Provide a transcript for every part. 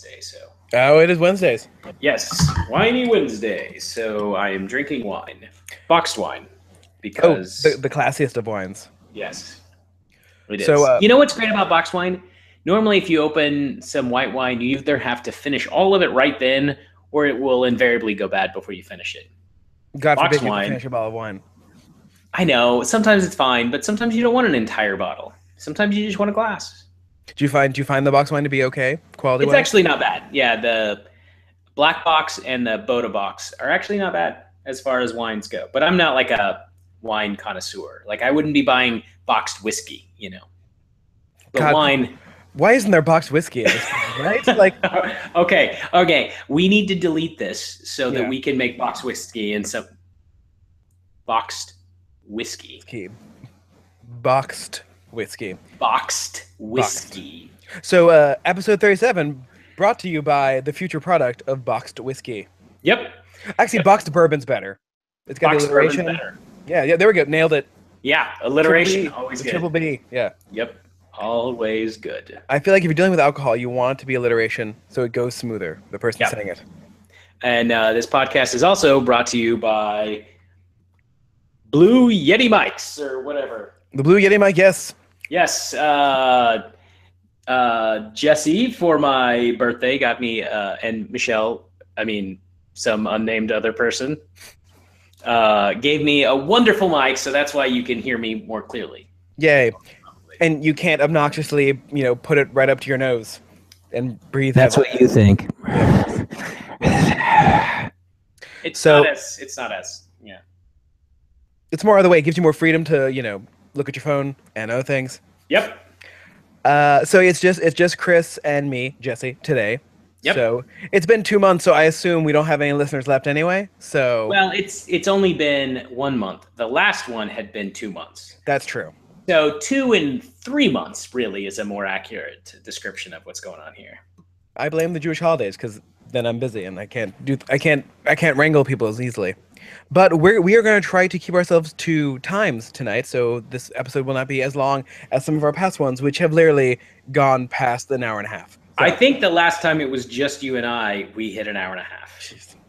Wednesday, so. Oh, it is Wednesdays. Yes, Winey Wednesday. So I am drinking wine, boxed wine, because the classiest of wines. yes, it So, is. You know what's great about boxed wine? Normally, if you open some white wine, you either have to finish all of it right then, or it will invariably go bad before you finish it. God Boxed forbid you wine. finish a bottle of wine. I know. Sometimes it's fine, but sometimes you don't want an entire bottle. Sometimes you just want a glass. Do you find the box wine to be okay quality It's wise? actually not bad. Yeah, the Black Box and the Boda Box are actually not bad as far as wines go. But I'm not like a wine connoisseur. Like I wouldn't be buying boxed whiskey, you know. But God, wine. why isn't there boxed whiskey at this point, right? Like, okay. We need to delete this so that Yeah. we can make boxed whiskey and some boxed whiskey. boxed whiskey. Boxed whiskey. So, episode 37 brought to you by the future product of boxed whiskey. Yep. Actually, boxed bourbon's better. It's got Boxed the alliteration. bourbon's better. Yeah, there we go. Nailed it. Yeah, alliteration, Triple B, always the good. Triple B, yeah. Yep, always good. I feel like if you're dealing with alcohol, you want it to be alliteration so it goes smoother, the person Yep. saying it. And this podcast is also brought to you by Blue Yeti mics or whatever. The Blue Yeti mic, yes. Yes, Jesse for my birthday got me, and Michelle, some unnamed other person, gave me a wonderful mic, so that's why you can hear me more clearly. Yay. And you can't obnoxiously, put it right up to your nose and breathe. That's heavily. what you think. It's So- not as, yeah. It's more of the way. It gives you more freedom to, look at your phone and other things. Yep. So it's just Chris and me, Jesse, today. Yep. So it's been 2 months, so I assume we don't have any listeners left anyway. So Well, it's only been 1 month. The last one had been 2 months. that's true. So 2 and 3 months really is a more accurate description of what's going on here. I blame the Jewish holidays because then I'm busy and I can't wrangle people as easily. But we are going to try to keep ourselves to times tonight, so this episode will not be as long as some of our past ones, which have literally gone past an hour and a half. So, I think the last time it was just you and I, we hit an hour and a half.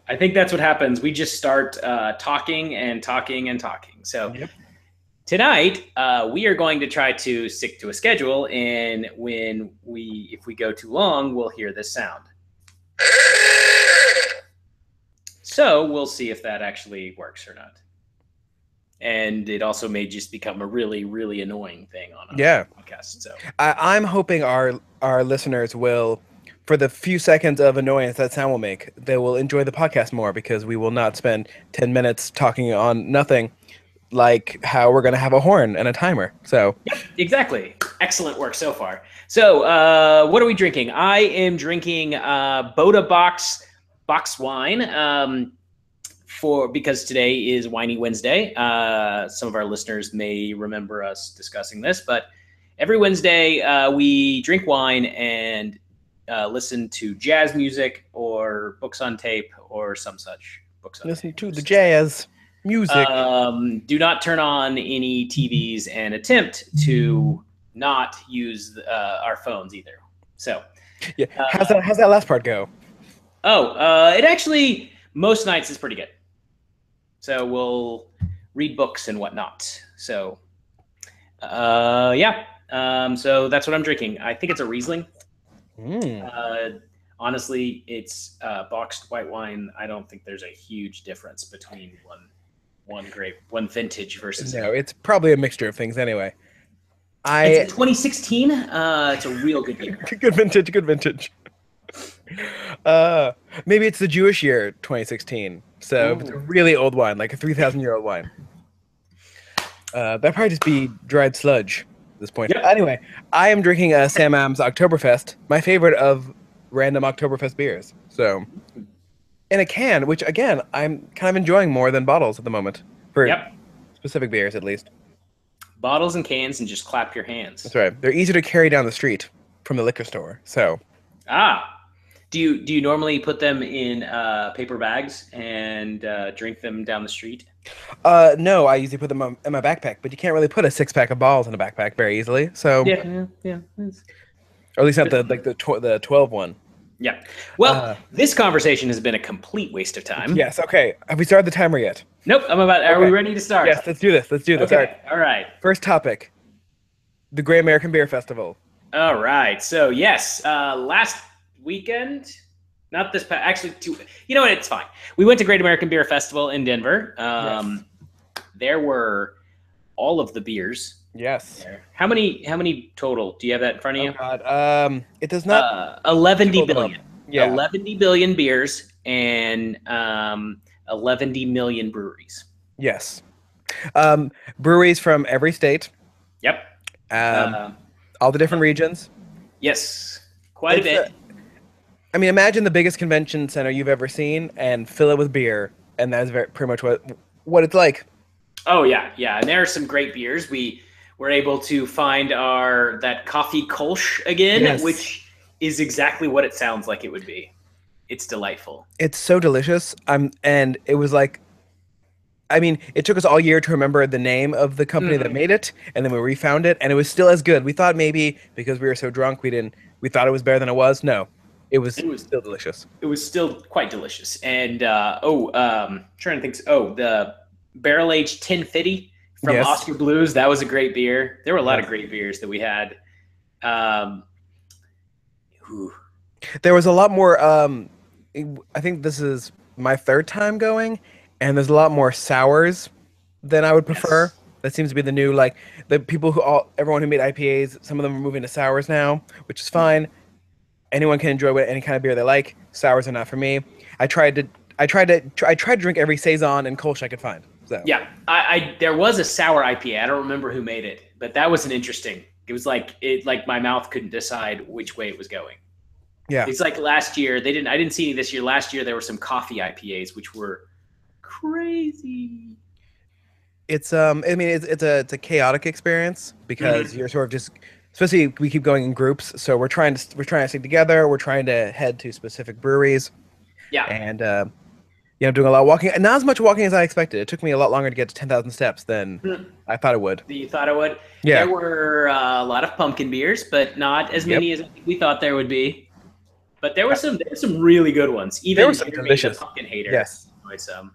I think that's what happens. We just start talking and talking and talking. So Yep. tonight, we are going to try to stick to a schedule, and if we go too long, we'll hear this sound. So we'll see if that actually works or not. And it also may just become a really, really annoying thing on a podcast. So I'm hoping our listeners will, for the few seconds of annoyance that sound will make, they will enjoy the podcast more because we will not spend 10 minutes talking on nothing, like how we're going to have a horn and a timer. So yep, exactly. Excellent work so far. So what are we drinking? I am drinking Boda Box wine because today is Winey Wednesday. Some of our listeners may remember us discussing this, but every Wednesday we drink wine and listen to jazz music or books on tape or some such books on listen tape. to the jazz music. Do not turn on any TVs and attempt to not use our phones either. So Yeah. How's that last part go? It actually most nights is pretty good. So we'll read books and whatnot. So so that's what I'm drinking. I think it's a Riesling. Honestly, it's boxed white wine. I don't think there's a huge difference between one grape, one vintage versus No, it's probably a mixture of things anyway. It's 2016. It's a real good year. Good vintage. Maybe it's the Jewish year 2016. So it's a really old wine, like a 3,000-year-old wine. That'd probably just be dried sludge at this point. Yep. Anyway, I am drinking Sam Am's Oktoberfest, my favorite of random Oktoberfest beers. So, in a can, which again, I'm kind of enjoying more than bottles at the moment. For specific beers, at least. Bottles and cans and just clap your hands. That's right. They're easier to carry down the street from the liquor store. So. Do you normally put them in paper bags and drink them down the street? No, I usually put them in my backpack, but you can't really put a 6-pack of balls in a backpack very easily. So yeah. or at least not the 12 one. Yeah. Well, Uh, this conversation has been a complete waste of time. yes. Okay. Have we started the timer yet? Nope. Are we Okay. ready to start? Yes. Let's do this. Let's do this. All right. Okay. All right. First topic: the Great American Beer Festival. All right. So yes, last weekend, not this past, actually, you know what? It's fine. We went to Great American Beer Festival in Denver. There were all of the beers. Yes. There. How many total? Do you have that in front of you? Oh God. It does not. 11 total them billion. up. Yeah. 11 billion beers and 11 million breweries. Yes. Breweries from every state. Yep. All the different regions. Yes. Quite a bit. I mean, imagine the biggest convention center you've ever seen and fill it with beer, and that is pretty much what it's like. Oh yeah, yeah, and there are some great beers. We were able to find that coffee Kolsch again, Yes. which is exactly what it sounds like it would be. It's delightful. It's so delicious. And it was like, I mean, it took us all year to remember the name of the company that made it, and then we refound it, and it was still as good. We thought maybe because we were so drunk, we thought it was better than it was. No, it was still delicious. It was still quite delicious. And trying to think. Oh, the barrel aged 1050 from Yes. Oscar Blues. That was a great beer. There were a lot of great beers that we had. There was a lot more. I think this is my third time going, and there's a lot more sours than I would prefer. Yes. That seems to be the new the people everyone who made IPAs. Some of them are moving to sours now, which is fine. Anyone can enjoy any kind of beer they like. Sours are not for me. I tried to drink every saison and Kolsch I could find. So Yeah, I there was a sour IPA. I don't remember who made it, but that was an interesting. It was like my mouth couldn't decide which way it was going. yeah, It's like last year I didn't see any this year. Last year there were some coffee IPAs which were crazy. it's I mean it's a chaotic experience because you're sort of just, especially we keep going in groups, so we're trying to stick together. We're trying to head to specific breweries. Yeah. And I'm doing a lot of walking, and not as much walking as I expected. It took me a lot longer to get to 10,000 steps than I thought it would. You thought it would? Yeah. There were a lot of pumpkin beers, but not as many as we thought there would be. But there were some really good ones. Even There were some Jeremy, delicious. the pumpkin hater. Yes. enjoyed some.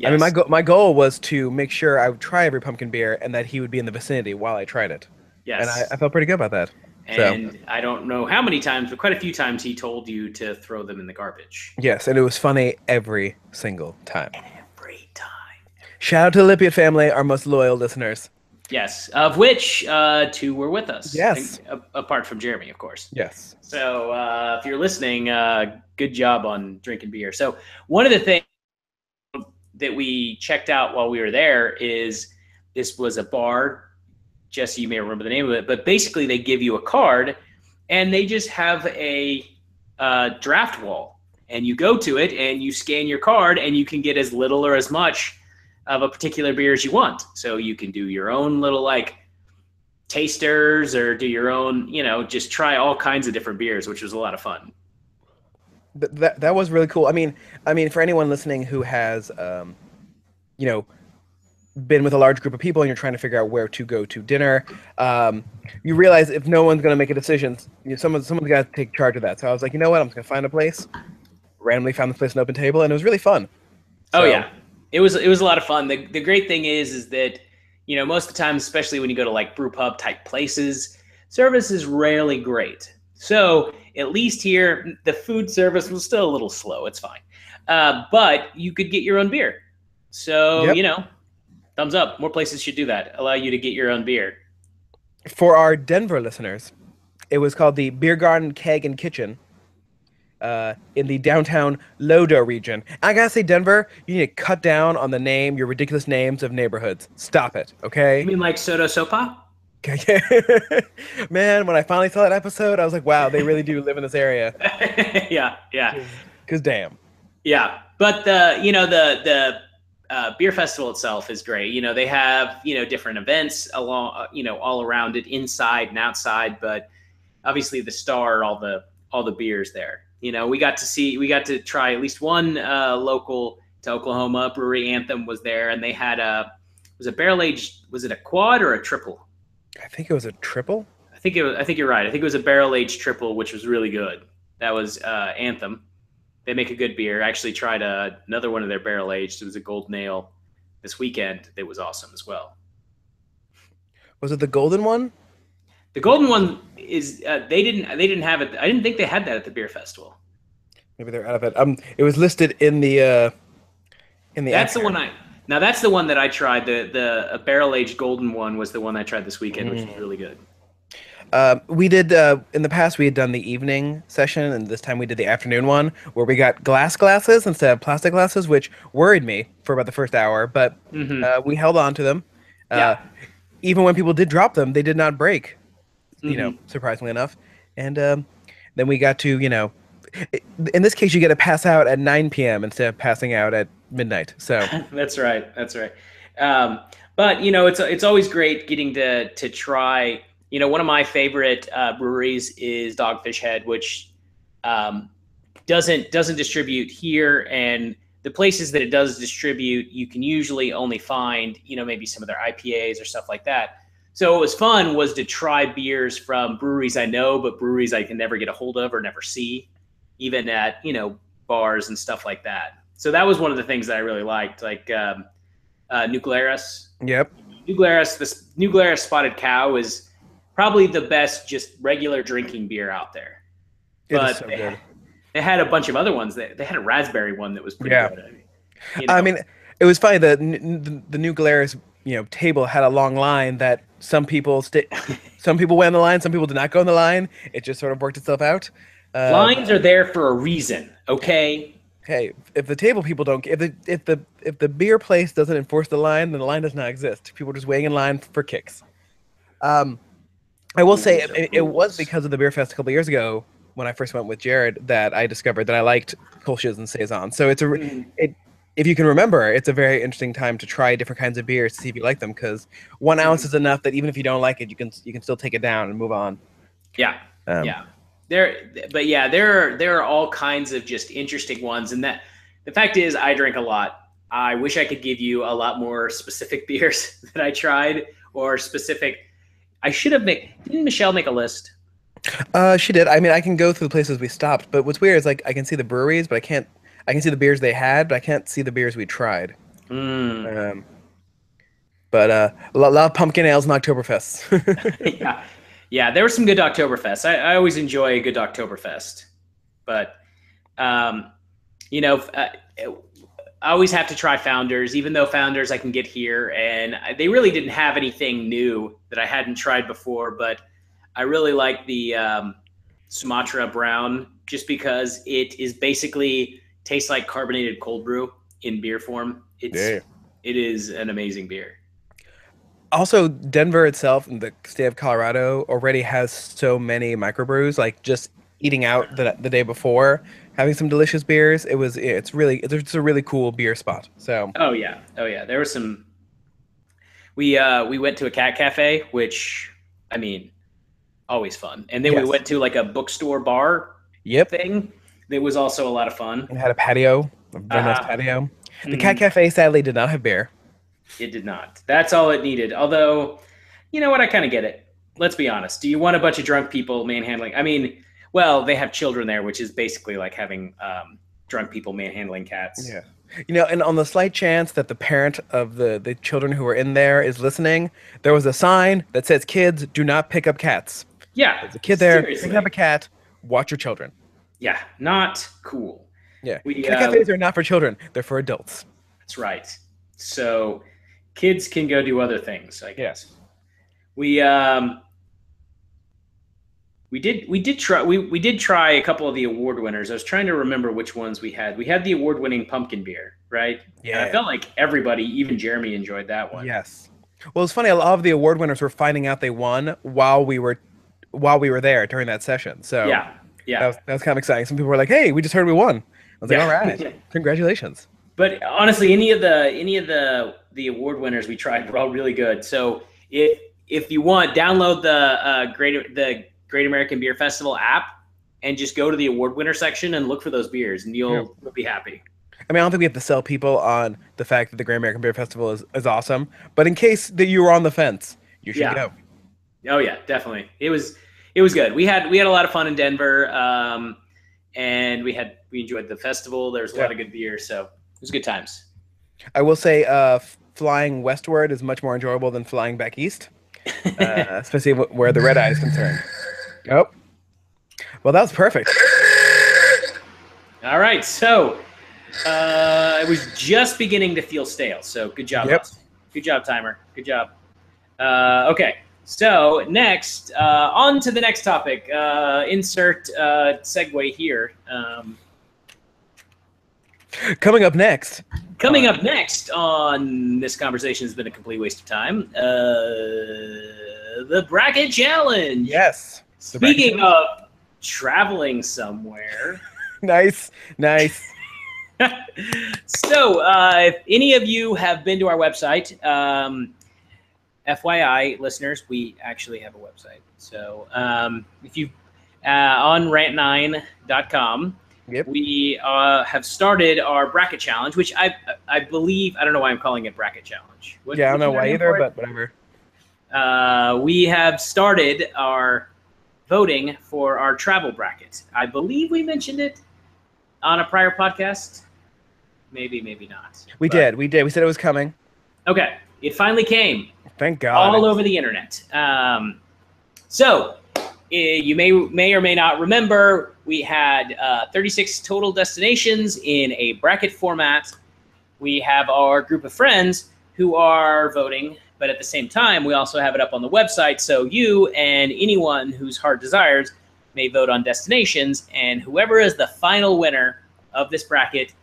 I mean, Yes. my goal was to make sure I would try every pumpkin beer and that he would be in the vicinity while I tried it. Yes. And I felt pretty good about that. And I don't know how many times, but quite a few times he told you to throw them in the garbage. Yes, and it was funny every single time. Every time. Shout out to the Lippiot family, our most loyal listeners. Yes, of which two were with us. Yes. Apart from Jeremy, of course. Yes. So if you're listening, good job on drinking beer. So one of the things that we checked out while we were there is this was a bar. Jesse, you may remember the name of it, but basically they give you a card and they just have a draft wall, and you go to it and you scan your card and you can get as little or as much of a particular beer as you want. So you can do your own little tasters or do your own, just try all kinds of different beers, which was a lot of fun. That was really cool. I mean, for anyone listening who has, been with a large group of people and you're trying to figure out where to go to dinner, you realize if no one's going to make a decision, someone's got to take charge of that. So I was like, you know what? I'm just going to find a place. Randomly found this place an open table, and it was really fun. Oh yeah, it was a lot of fun. The great thing is that most of the time, especially when you go to brew pub type places, service is rarely great. So at least here, the food service was still a little slow. It's fine, but you could get your own beer. So Yep. Thumbs up. More places should do that. Allow you to get your own beer. For our Denver listeners, it was called the Beer Garden Keg and Kitchen in the downtown Lodo region. I gotta say, Denver, you need to cut down on your ridiculous names of neighborhoods. Stop it, okay? You mean like Soto Sopa? Okay. Man, when I finally saw that episode, I was like, wow, they really do live in this area. Yeah. Because damn. Yeah, but the beer festival itself is great. They have different events along all around it, inside and outside. But obviously, the star, all the beers there. We got to try at least one local to Oklahoma brewery. Anthem was there, and they had was a barrel aged. Was it a quad or a triple? I think it was a triple. I think you're right. I think it was a barrel aged triple, which was really good. That was Anthem. They make a good beer. I actually tried another one of their barrel aged. It was a Golden Ale this weekend. It was awesome as well. Was it the golden one? The golden one is they didn't have it. I didn't think they had that at the beer festival. Maybe they're out of it. It was listed in the That's the app one I now that's the one that I tried. The barrel aged golden one was the one I tried this weekend, which was really good. We did in the past we had done the evening session, and this time we did the afternoon one where we got glass glasses instead of plastic glasses, which worried me for about the first hour, but we held on to them. Yeah. Even when people did drop them, they did not break. You know, Mm-hmm. surprisingly enough. And then we got to, in this case, you get to pass out at 9 p.m. instead of passing out at midnight. So That's right. That's right. But it's always great getting to try. One of my favorite breweries is Dogfish Head, which doesn't distribute here, and the places that it does distribute, you can usually only find maybe some of their IPAs or stuff like that. So what was fun was to try beers from breweries I know, but breweries I can never get a hold of or never see, even at bars and stuff like that. So that was one of the things that I really liked, like New Glarus. yep. This New Glarus Spotted Cow is probably the best just regular drinking beer out there. It is But so they, good. they had a bunch of other ones. They had a raspberry one that was pretty Yeah. good. I mean, it was funny. The New Glarus, table had a long line that some people went on the line, some people did not go on the line. It just sort of worked itself out. lines are there for a reason. Okay. Hey, if the table people don't, if the beer place doesn't enforce the line, then the line does not exist. People are just waiting in line for kicks. I will say it was because of the beer fest a couple years ago when I first went with Jared that I discovered that I liked Kolsch's and saison. So if you can remember, it's a very interesting time to try different kinds of beers to see if you like them, because 1 ounce is enough that even if you don't like it, you can still take it down and move on. Yeah. Yeah. There are all kinds of just interesting ones, and that the fact is, I drink a lot. I wish I could give you a lot more specific beers that I tried, or specific. I should have Didn't Michelle make a list? She did. I mean, I can go through the places we stopped, but what's weird is like I can see the breweries, but I can't. I can see the beers they had, but I can't see the beers we tried. But a lot of pumpkin ales and Oktoberfests. Yeah, yeah. There were some good Oktoberfest. I always enjoy a good Oktoberfest, but I always have to try Founders, even though Founders I can get here, and they really didn't have anything new that I hadn't tried before. But I really like the Sumatra Brown, just because it is basically tastes like carbonated cold brew in beer form. It is an amazing beer. Also, Denver itself and the state of Colorado already has so many microbrews. Like just eating out the day before, having some delicious beers. It's a really cool beer spot. So Oh yeah. There was some. We went to a cat cafe, which I mean, always fun. And then we Yes. went to like a bookstore bar yep, thing. That was also a lot of fun. and had a patio, a very nice patio. The Mhm. Cat Cafe sadly did not have beer. It did not. That's all it needed. Although, you know what? I kind of get it. Let's be honest. Do you want a bunch of drunk people manhandling? I mean, well, they have children there, which is basically like having drunk people manhandling cats. Yeah. And on the slight chance that the parent of the children who were in there is listening, there was a sign that says, "Kids, do not pick up cats." Yeah. There's a kid there Seriously. picking up a cat. Watch your children. Yeah. Not cool. Yeah. We, Cat cafes are not for children. They're for adults. That's right. So kids can go do other things, I guess. We did try a couple of the award winners. I was trying to remember which ones we had. We had the award-winning pumpkin beer, right? Yeah. And I felt like everybody, even Jeremy, enjoyed that one. Yes. Well, it's funny. A lot of the award winners were finding out they won while we were there during that session. So Yeah. that was kind of exciting. Some people were like, "Hey, we just heard we won." I was like, Yeah. "All right, congratulations." But honestly, any of the award winners we tried were all really good. So if you want, download the Great American Beer Festival app and just go to the award winner section and look for those beers, and you'll be happy. I mean, I don't think we have to sell people on the fact that the Great American Beer Festival is awesome, but in case that you were on the fence, you should go. Oh yeah, definitely. It was good. We had a lot of fun in Denver. and we enjoyed the festival. There was a lot of good beer, so it was good times. I will say, flying westward is much more enjoyable than flying back east, especially where the red eye is concerned. Oh, well, that was perfect. All right, so I was just beginning to feel stale, so good job, Yep. Ross. Good job, timer. Good job. Okay, so next, on to the next topic. Insert segue here. Coming up next. Coming up next on This Conversation Has Been a Complete Waste of Time, the Bracket Challenge. Yes. Speaking of traveling somewhere. Nice. So, if any of you have been to our website, FYI, listeners, we actually have a website. So, if you on rant9.com, Yep. we have started our bracket challenge, which I believe, I don't know why I'm calling it bracket challenge. I don't know why either, but whatever. We have started our voting for our travel bracket. I believe we mentioned it on a prior podcast. Maybe not. We did. We said it was coming. Okay. It finally came. Thank God. All over the internet. So you may or may not remember, we had 36 total destinations in a bracket format. We have our group of friends who are voting, but at the same time, we also have it up on the website. So you and anyone whose heart desires may vote on destinations, and whoever is the final winner of this bracket,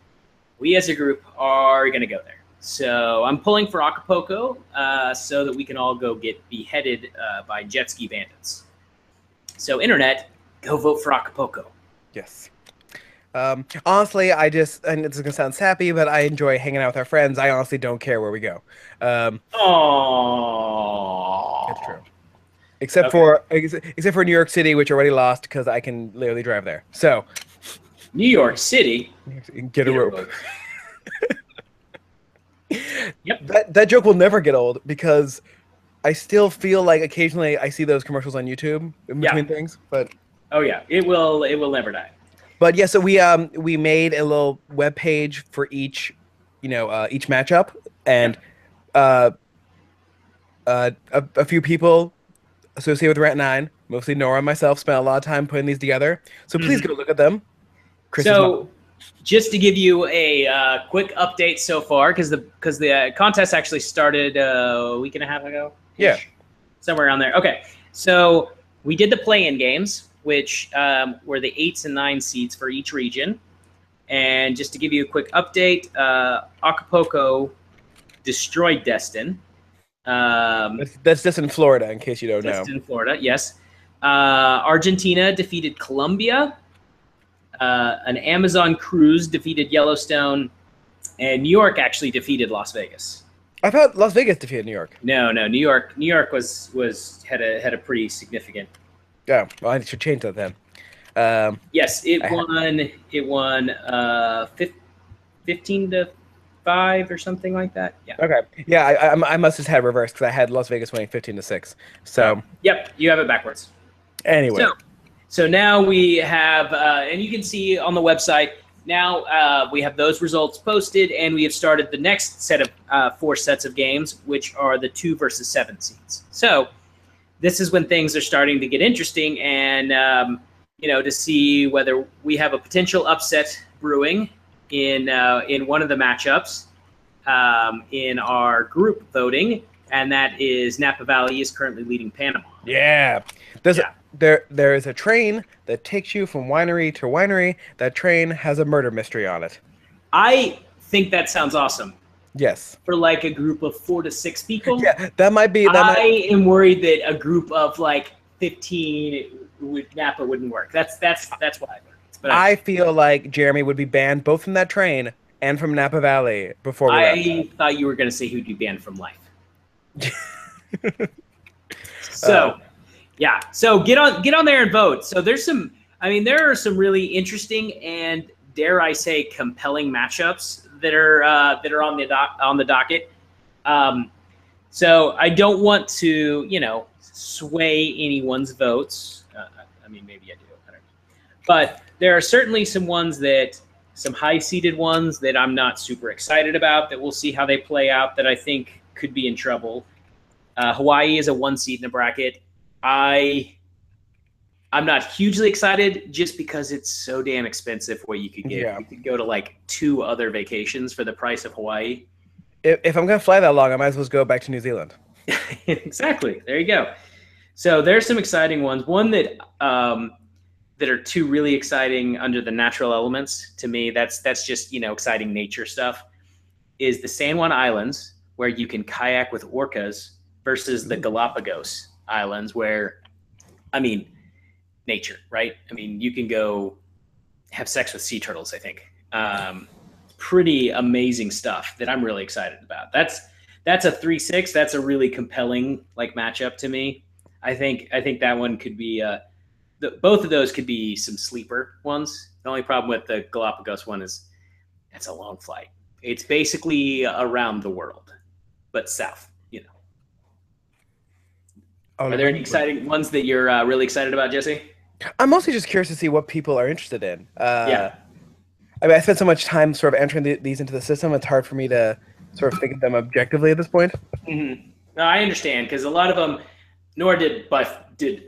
we as a group are going to go there. So I'm pulling for Acapulco so that we can all go get beheaded by jet ski bandits. So internet, go vote for Acapulco. Yes. Honestly, and it's going to sound sappy, but I enjoy hanging out with our friends. I honestly don't care where we go. Oh, It's true. Except for New York City, which already lost because I can literally drive there. So, New York City, get a rope. Yep. That joke will never get old because I still feel like occasionally I see those commercials on YouTube in between things. But oh yeah, it will never die. But yeah, so we made a little web page for each matchup, and a few people associated with Rant9, mostly Nora and myself, spent a lot of time putting these together. So please go look at them. So just to give you a quick update so far, because the contest actually started a week and a half ago. Yeah. Somewhere around there. Okay. So we did the play-in games, which were the 8s and 9 seeds for each region. And just to give you a quick update, Acapulco destroyed Destin. That's just in Florida, in case you don't know. Just in Florida, yes. Argentina defeated Colombia. An Amazon cruise defeated Yellowstone. And New York actually defeated Las Vegas. I thought Las Vegas defeated New York. No, New York had a pretty significant. Yeah, well, I should change that then. Yes, it won 15-5 or something like that. Yeah. Okay. Yeah, I must have had reversed because I had Las Vegas winning 15-6. So. Yep, you have it backwards. Anyway. So now we have, and you can see on the website. Now we have those results posted, and we have started the next set of 4 sets of games, which are the 2 versus 7 seeds. So this is when things are starting to get interesting, and to see whether we have a potential upset brewing in one of the matchups in our group voting, and that is Napa Valley is currently leading Panama. Yeah. There is a train that takes you from winery to winery. That train has a murder mystery on it. I think that sounds awesome. Yes. For like a group of 4 to 6 people. Yeah, that might be. I am worried that a group of like 15 Napa wouldn't work. That's why I work. But I feel like Jeremy would be banned both from that train and from Napa Valley before we I thought you were going to say who'd be banned from life. So. Yeah, so get on there and vote. So there are some really interesting and, dare I say, compelling matchups that are on the docket. So I don't want to sway anyone's votes. Maybe I do. I don't know. But there are certainly some high-seeded ones that I'm not super excited about that we'll see how they play out that I think could be in trouble. Hawaii is a 1 seed in the bracket. I'm not hugely excited just because it's so damn expensive what you could get. Yeah. You could go to like 2 other vacations for the price of Hawaii. If I'm going to fly that long, I might as well go back to New Zealand. Exactly. There you go. So there's some exciting ones. One that that are 2 really exciting under the natural elements to me. That's just, exciting nature stuff. Is the San Juan Islands, where you can kayak with orcas, versus the Galapagos Islands, where, nature, right? You can go have sex with sea turtles, I think. Pretty amazing stuff that I'm really excited about. That's a 3-6. That's a really compelling matchup to me. I think that one could be both of those could be some sleeper ones. The only problem with the Galapagos one is it's a long flight. It's basically around the world, but south. Are there any exciting ones that you're really excited about, Jesse? I'm mostly just curious to see what people are interested in. Yeah. I spent so much time sort of entering these into the system. It's hard for me to sort of think of them objectively at this point. Mm-hmm. No, I understand, because a lot of them, Nora did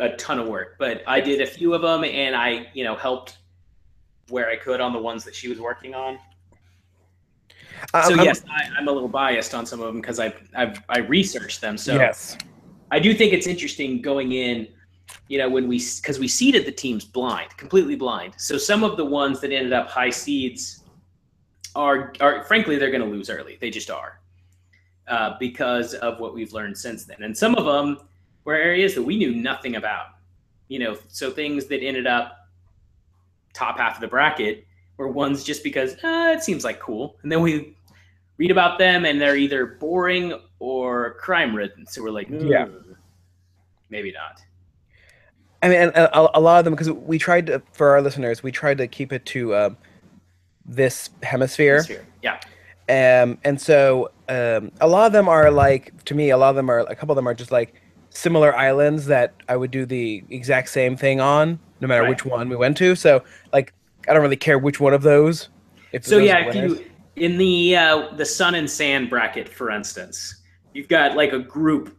a ton of work, but I did a few of them, and I helped where I could on the ones that she was working on. Yes, I'm a little biased on some of them because I researched them. So yes, I do think it's interesting going in, because we seeded the teams completely blind. So some of the ones that ended up high seeds are frankly, they're going to lose early. They just are, because of what we've learned since then. And some of them were areas that we knew nothing about, so things that ended up top half of the bracket were ones just because it seems like cool. And then we read about them and they're either boring or crime ridden. So we're like, yeah, maybe not. And a lot of them, because we tried to, for our listeners, we tried to keep it to this hemisphere. Yeah. And so a lot of them are to me, a couple of them are just similar islands that I would do the exact same thing on, no matter which one we went to. So I don't really care which one of those. If you in the sun and sand bracket, for instance, you've got a group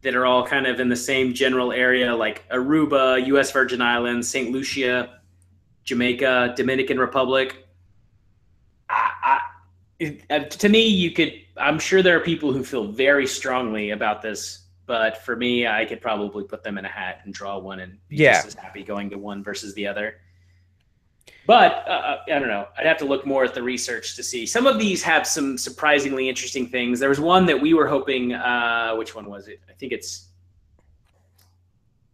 that are all kind of in the same general area, like Aruba, U.S. Virgin Islands, St. Lucia, Jamaica, Dominican Republic. To me, I'm sure there are people who feel very strongly about this, but for me, I could probably put them in a hat and draw one and be just as happy going to one versus the other. But I don't know. I'd have to look more at the research to see. Some of these have some surprisingly interesting things. There was one that we were hoping, which one was it? I think it's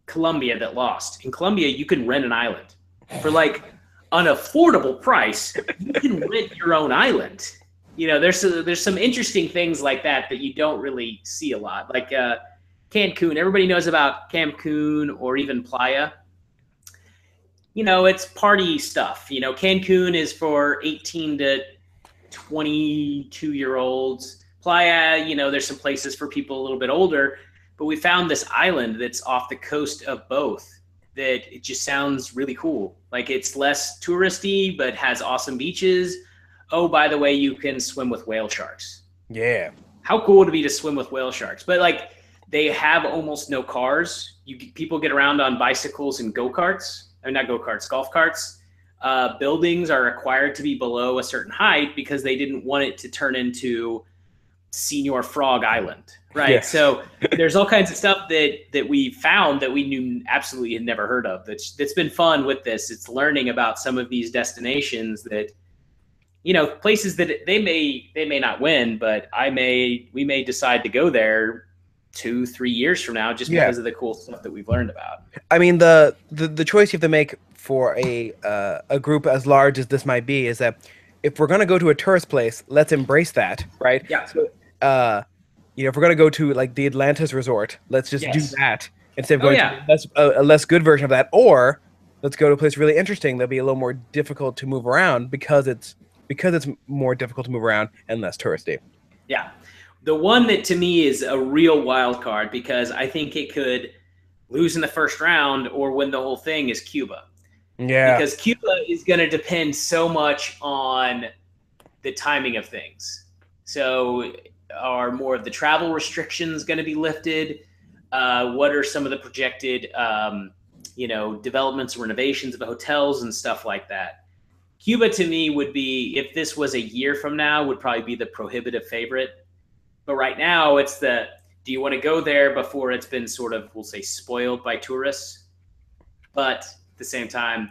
Colombia that lost. In Colombia, you can rent an island for an affordable price. You can rent your own island. There's some interesting things like that you don't really see a lot. Like Cancun. Everybody knows about Cancun or even Playa. It's party stuff. Cancun is for 18 to 22-year-olds. Playa, there's some places for people a little bit older. But we found this island that's off the coast of both that it just sounds really cool. It's less touristy, but has awesome beaches. Oh, by the way, you can swim with whale sharks. Yeah. How cool would it be to swim with whale sharks? But they have almost no cars. People get around on bicycles and go-karts. Not go-karts, golf carts. Buildings are required to be below a certain height because they didn't want it to turn into Senior Frog Island, right? Yes. So there's all kinds of stuff that we found that we knew absolutely had never heard of. That's been fun with this. It's learning about some of these destinations that, places that they may not win, but we may decide to go there 2-3 years from now just because of the cool stuff that we've learned about. The choice you have to make for a group as large as this might be is that if we're going to go to a tourist place, let's embrace that, right? Yeah. So, if we're going to go to the Atlantis resort, let's just do that instead of going to a less good version of that. Or let's go to a place really interesting that'll be a little more difficult to move around because it's more difficult to move around and less touristy. Yeah. The one that to me is a real wild card because I think it could lose in the first round or win the whole thing is Cuba. Yeah. because Cuba is going to depend so much on the timing of things. So, are more of the travel restrictions going to be lifted? What are some of the projected, developments, renovations of the hotels and stuff like that? Cuba to me would be, if this was a year from now, would probably be the prohibitive favorite. But right now, it's the, do you want to go there before it's been sort of, we'll say, spoiled by tourists? But at the same time,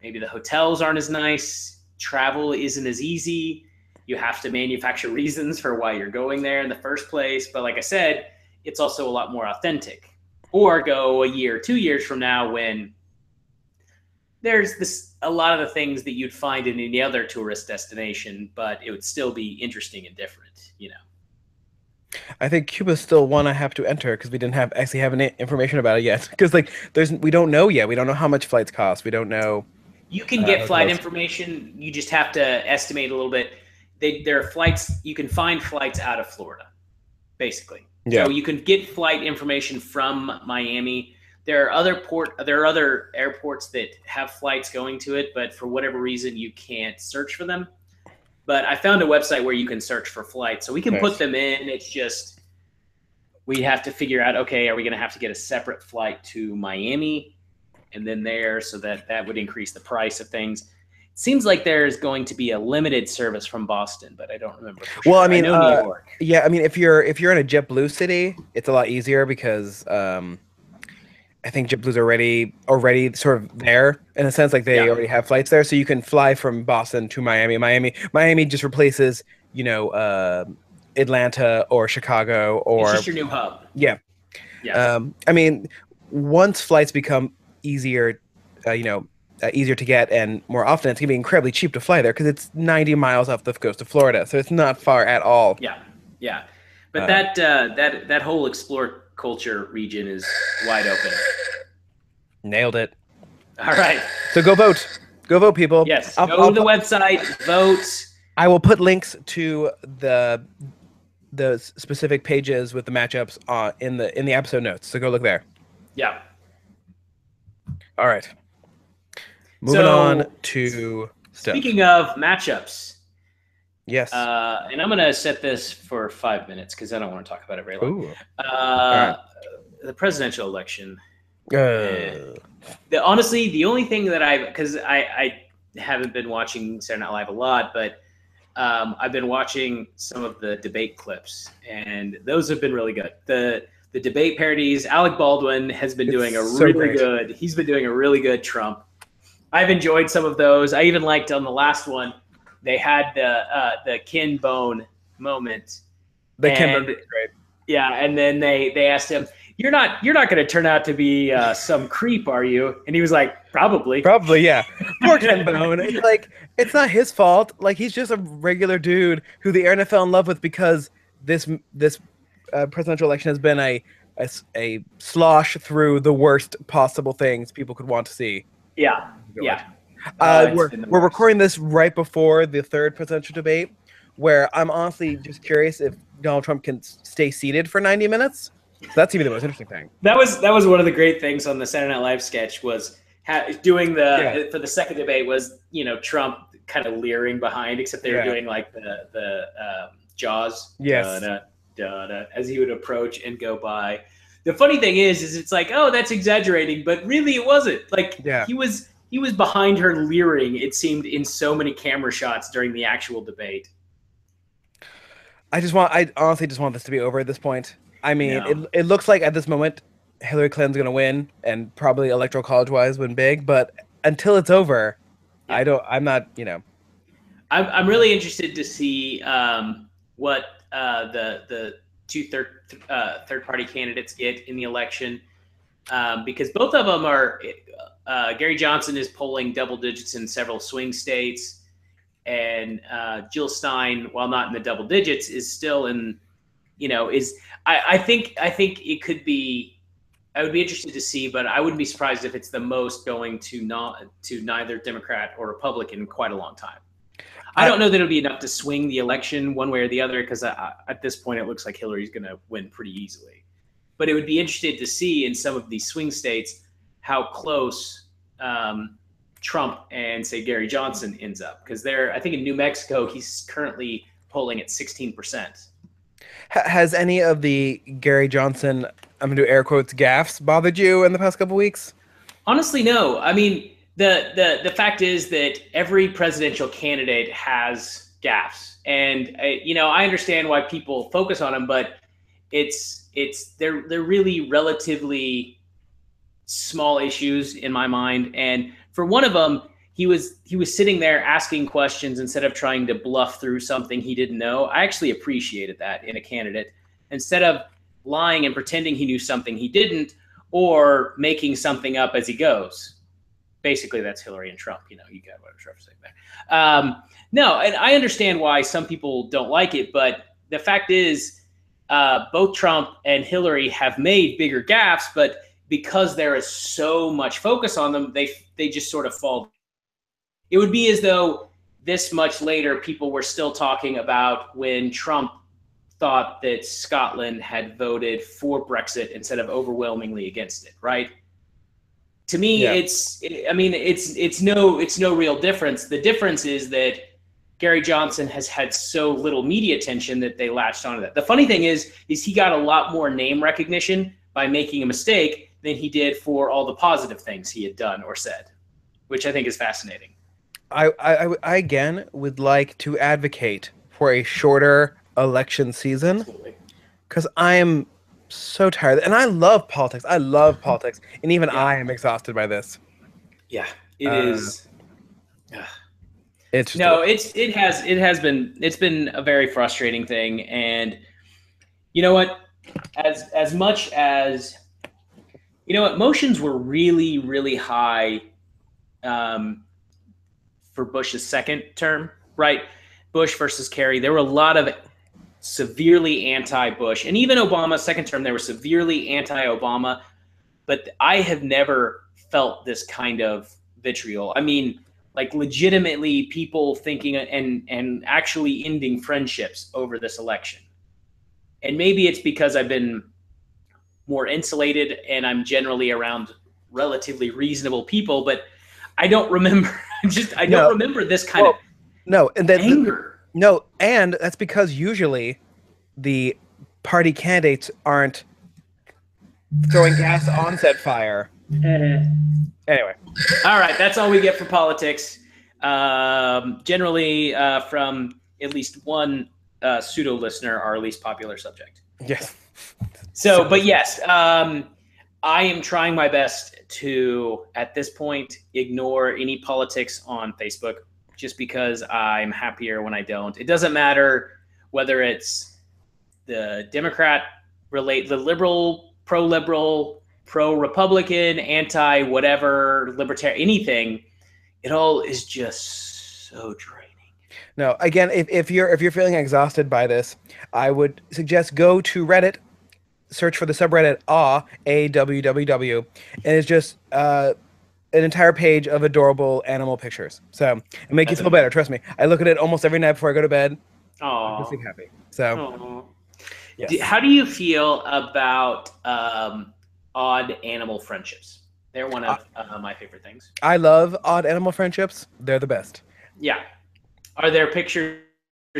maybe the hotels aren't as nice, travel isn't as easy. You have to manufacture reasons for why you're going there in the first place. But like I said, it's also a lot more authentic. Or go a year, 2 years from now when there's this a lot of the things that you'd find in any other tourist destination, but it would still be interesting and different. I think Cuba's still one I have to enter because we didn't actually have any information about it yet. Because like we don't know yet. We don't know how much flights cost. We don't know You can get flight hotels. information. You just have to estimate a little bit. There are flights. You can find flights out of Florida, basically. Yeah. So you can get flight information from Miami. There are other airports that have flights going to it, but for whatever reason you can't search for them. But I found a website where you can search for flights, so we can Nice. put them in. It's just we have to figure out, okay, are we going to have to get a separate flight to Miami and then there, so that would increase the price of things. It seems like there's going to be a limited service from Boston, but I don't remember for Well, sure. I mean, know New York. yeah, I mean, if you're in a JetBlue city, it's a lot easier because I think JetBlue's already sort of there in a sense, like they Yeah. already have flights there, so you can fly from Boston to Miami. Miami just replaces, Atlanta or Chicago It's or just your new hub. yeah. Yeah. I mean, once flights become easier, easier to get and more often, it's gonna be incredibly cheap to fly there because it's 90 miles off the coast of Florida, so it's not far at all. Yeah. Yeah. But that whole explore culture region is wide open. Nailed it. All right. So go vote, people. Yes. I'll, Go I'll to the put- website, vote. I will put links to the specific pages with the matchups in the episode notes. So go look there. Yeah. All right. Moving So, on to stuff. Speaking of matchups, Yes. and I'm going to set this for 5 minutes because I don't want to talk about it very long. Ooh. Uh, The presidential election. Uh, Honestly, the only thing that because I haven't been watching Saturday Night Live a lot, but I've been watching some of the debate clips, and those have been really good. The debate parodies. Alec Baldwin has been doing It's a so really great. good. He's been doing a really good Trump. I've enjoyed some of those. I even liked on the last one they had the Ken Bone moment. they can And- be great. Yeah, and then they asked him, "You're not going to turn out to be some creep, are you?" And he was like, "Probably." Probably, yeah. Poor Ken Bone. It's like it's not his fault. Like he's just a regular dude who the internet fell in love with because this presidential election has been a slosh through the worst possible things people could want to see. Yeah, yeah. It's We're been the we're worst. recording this right before the third presidential debate, where I'm honestly just curious if Donald Trump can stay seated for 90 minutes. So that's even the most interesting thing. That was one of the great things on the Saturday Night Live sketch was doing for the second debate was Trump kind of leering behind, except they were Yeah. doing like the Jaws. Yes. Da-da, as he would approach and go by. The funny thing is it's like, oh, that's exaggerating, but really it wasn't. Like Yeah. he was behind her leering, it seemed, in so many camera shots during the actual debate. I honestly just want this to be over at this point. I mean, No. it looks like at this moment Hillary Clinton's gonna win and probably electoral college wise win big, but until it's over, Yeah. I'm not, I'm really interested to see what the two third party candidates get in the election, because both of them are. Gary Johnson is polling double digits in several swing states, and Jill Stein, while not in the double digits, is still in. I think it could be. I would be interested to see, but I wouldn't be surprised if it's the most going to neither Democrat or Republican in quite a long time. I don't know that it'll be enough to swing the election one way or the other, because at this point it looks like Hillary's going to win pretty easily. But it would be interesting to see in some of these swing states how close Trump and say Gary Johnson ends up, because I think in New Mexico he's currently polling at 16%. Has any of the Gary Johnson, I'm gonna do air quotes, gaffes bothered you in the past couple weeks? Honestly, no. I mean, the fact is that every presidential candidate has gaffes, and I understand why people focus on them, but they're really relatively small issues in my mind. And for one of them, he was sitting there asking questions instead of trying to bluff through something he didn't know. I actually appreciated that in a candidate, instead of lying and pretending he knew something he didn't, or making something up as he goes. Basically, that's Hillary and Trump. You got what I was referencing there. No, and I understand why some people don't like it, but the fact is, both Trump and Hillary have made bigger gaffes, but because there is so much focus on them, they just sort of fall. It would be as though this much later, people were still talking about when Trump thought that Scotland had voted for Brexit instead of overwhelmingly against it, right? To me, Yeah. it's no real difference. The difference is that Gary Johnson has had so little media attention that they latched onto that. The funny thing is he got a lot more name recognition by making a mistake than he did for all the positive things he had done or said, which I think is fascinating. I again would like to advocate for a shorter election season, Absolutely. because I am so tired, and I love politics. I love politics, and even I am exhausted by this. Yeah, it is. It's just It's been a very frustrating thing, and you know what? As much as motions were really, really high for Bush's second term, right? Bush versus Kerry. There were a lot of severely anti-Bush, and even Obama's second term, they were severely anti-Obama. But I have never felt this kind of vitriol. I mean, like legitimately people thinking and actually ending friendships over this election. And maybe it's because I've been more insulated and I'm generally around relatively reasonable people, but I don't remember. I don't remember this kind of anger. And that's because usually the party candidates aren't throwing gas on said fire. Anyway. All right, that's all we get for politics. Generally, from at least one pseudo listener, our least popular subject. Yes. So, but yes, I am trying my best to, at this point, ignore any politics on Facebook, just because I'm happier when I don't. It doesn't matter whether it's the Democrat, the liberal, pro-liberal, pro-Republican, anti-whatever, libertarian, anything. It all is just so draining. No, again, if you're feeling exhausted by this, I would suggest go to Reddit, search for the subreddit AWWW, and it's just an entire page of adorable animal pictures. So it makes you feel better. Trust me, I look at it almost every night before I go to bed. Oh, I'm just happy. So, yes. How do you feel about odd animal friendships? They're one of my favorite things. I love odd animal friendships. They're the best. Yeah. Are there pictures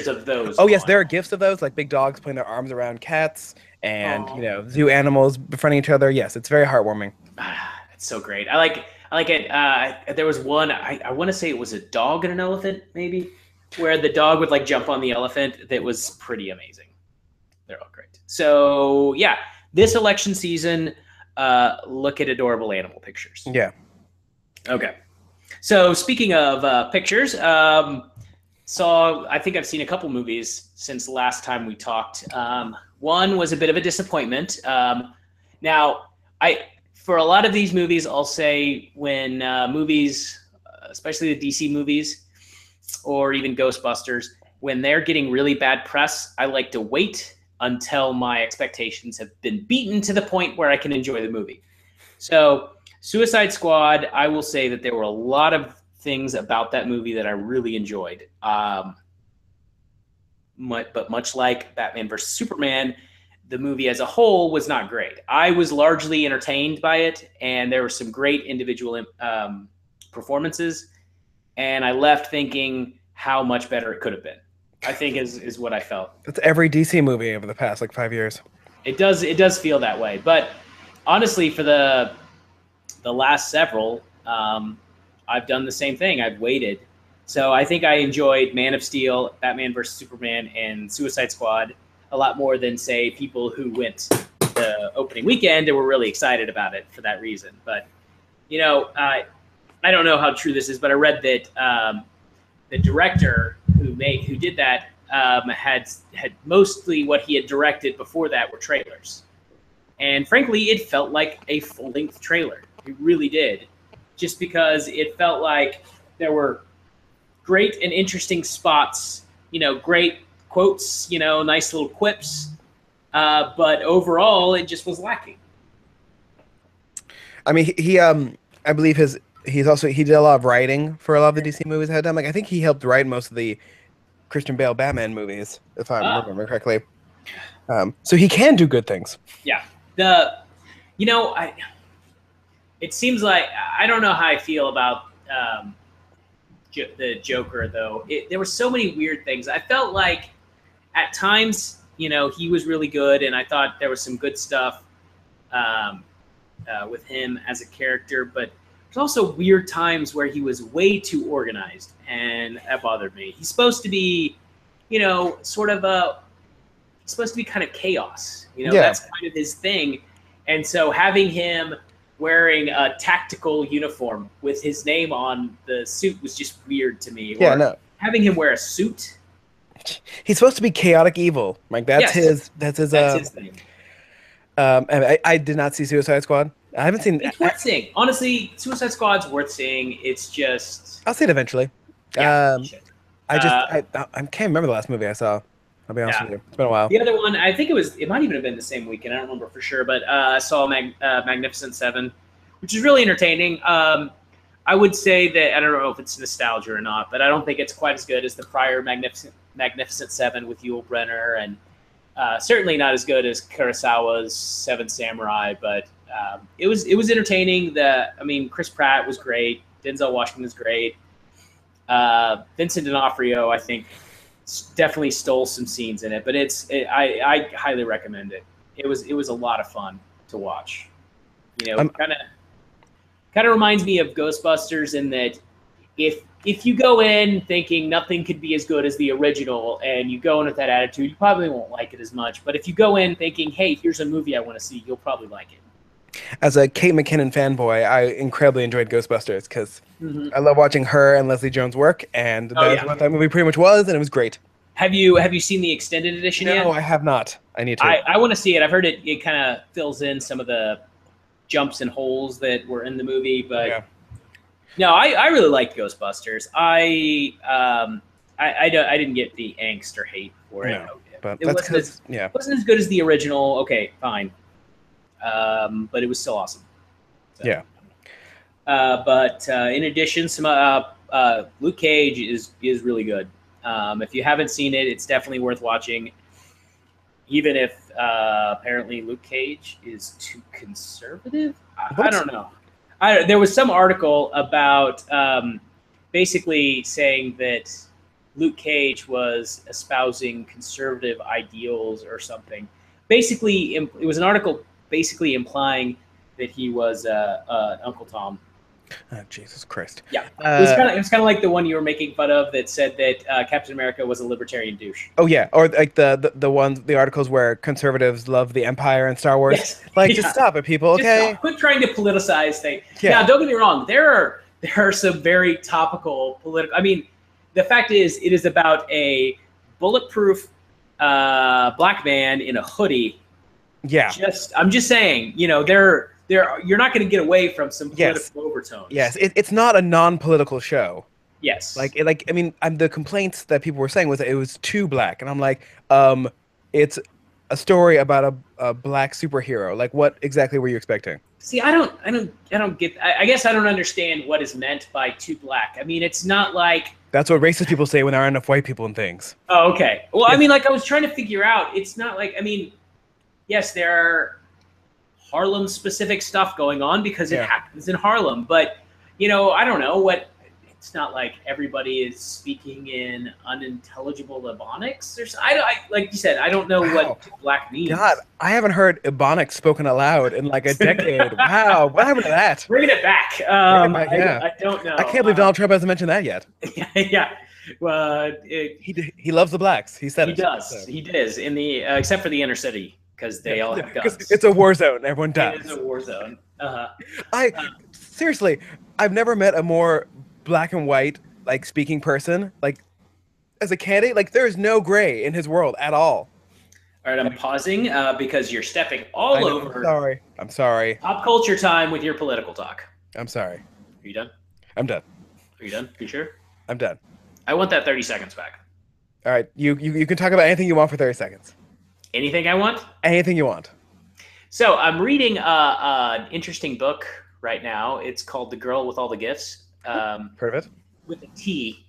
of those? Oh, yes, there are gifs of those, like big dogs putting their arms around cats and, zoo animals befriending each other. Yes, it's very heartwarming. It's so great. I like it. There was one, I want to say it was a dog and an elephant, maybe, where the dog would like jump on the elephant. That was pretty amazing. They're all great. So, yeah, this election season, look at adorable animal pictures. Yeah. Okay. So speaking of pictures, I think I've seen a couple movies since the last time we talked. One was a bit of a disappointment. Now, for a lot of these movies, I'll say when movies, especially the DC movies or even Ghostbusters, when they're getting really bad press, I like to wait until my expectations have been beaten to the point where I can enjoy the movie. So Suicide Squad, I will say that there were a lot of things about that movie that I really enjoyed. But much like Batman vs. Superman, the movie as a whole was not great. I was largely entertained by it, and there were some great individual performances, and I left thinking how much better it could have been. I think is what I felt. That's every DC movie over the past like 5 years. It does feel that way, but honestly, for the last several, I've done the same thing. I've waited. So I think I enjoyed Man of Steel, Batman vs Superman, and Suicide Squad a lot more than, say, people who went the opening weekend and were really excited about it for that reason. But, you know, I don't know how true this is, but I read that the director who did that had mostly what he had directed before that were trailers. And frankly, it felt like a full-length trailer. It really did. Just because it felt like there were great and interesting spots, you know, great quotes, you know, nice little quips. But overall, it just was lacking. I mean, he I believe he did a lot of writing for a lot of the DC movies ahead of time. Like, I think he helped write most of the Christian Bale Batman movies, if I remember correctly. So he can do good things. Yeah. It seems like, I don't know how I feel about the Joker, though. There were so many weird things. I felt like at times, you know, he was really good, and I thought there was some good stuff with him as a character, but there's also weird times where he was way too organized, and that bothered me. He's supposed to be, you know, he's supposed to be kind of chaos. You know, that's kind of his thing. And so having him wearing a tactical uniform with his name on the suit was just weird to me. Yeah, no. Having him wear a suit. He's supposed to be chaotic evil. Like, that's his thing. And I did not see Suicide Squad. I haven't seen. It's worth seeing. Honestly, Suicide Squad's worth seeing. It's just. I'll see it eventually. Yeah, I can't remember the last movie I saw. I'll be honest with you. It's been a while. The other one, I think it might even have been the same weekend. I don't remember for sure, but I saw Magnificent Seven, which is really entertaining. I would say that, I don't know if it's nostalgia or not, but I don't think it's quite as good as the prior Magnificent Seven with Yul Brynner, and certainly not as good as Kurosawa's Seven Samurai, but it was entertaining. Chris Pratt was great. Denzel Washington was great. Vincent D'Onofrio, I think, definitely stole some scenes in it, but I highly recommend it. It was a lot of fun to watch. You know, kind of reminds me of Ghostbusters in that if you go in thinking nothing could be as good as the original and you go in with that attitude, you probably won't like it as much. But if you go in thinking, hey, here's a movie I want to see, you'll probably like it. As a Kate McKinnon fanboy, I incredibly enjoyed Ghostbusters because I love watching her and Leslie Jones work, and that's what that movie pretty much was, and it was great. Have you seen the extended edition yet? No, I have not. I need to. I want to see it. I've heard it kind of fills in some of the jumps and holes that were in the movie, but no, I really liked Ghostbusters. I didn't get the angst or hate for it. But it wasn't as good as the original. Okay, fine. But it was still awesome. So, but in addition, some Luke Cage is really good. If you haven't seen it, it's definitely worth watching. Even if apparently Luke Cage is too conservative, I don't know. There was some article about basically saying that Luke Cage was espousing conservative ideals or something. Basically, it was an article basically implying that he was Uncle Tom. Oh, Jesus Christ. Yeah. It was kind of like the one you were making fun of that said that Captain America was a libertarian douche. Oh, yeah. Or like the articles where conservatives love the Empire and Star Wars. Yes. Just stop it, people, okay? Just quit trying to politicize things. Yeah. Now, don't get me wrong. There are some very topical political... I mean, the fact is, it is about a bulletproof black man in a hoodie. Yeah. I'm just saying, you know, you're not going to get away from some political overtones. Yes, it's not a non-political show. Yes. The complaints that people were saying was that it was too black, and I'm like, it's a story about a black superhero. Like, what exactly were you expecting? See, I don't get. I guess I don't understand what is meant by too black. I mean, it's not like. That's what racist people say when there aren't enough white people and things. Oh, okay. Well, I mean, like I was trying to figure out. It's not like, I mean, yes, there are Harlem-specific stuff going on because it happens in Harlem. But, I don't know what. It's not like everybody is speaking in unintelligible Ebonics. Like you said, I don't know Wow. what black means. God, I haven't heard Ebonics spoken aloud in like a decade. Wow, what happened to that? Bringing it back. Yeah. I don't know. I can't believe Donald Trump hasn't mentioned that yet. Yeah. Well, He loves the blacks. He said he it. does. So. He does in the except for the inner city because they all have guns. It's a war zone. Everyone dies. It is a war zone. Seriously, I've never met a more black and white like speaking person. Like as a candidate, like there's no gray in his world at all. All right, I'm pausing because you're stepping all over. I'm sorry. Pop culture time with your political talk. I'm sorry. Are you done? I'm done. Are you done? Are you sure? I'm done. I want that 30 seconds back. All right, you can talk about anything you want for 30 seconds. Anything I want? Anything you want. So I'm reading an interesting book right now. It's called The Girl with All the Gifts. Heard of it? With a T.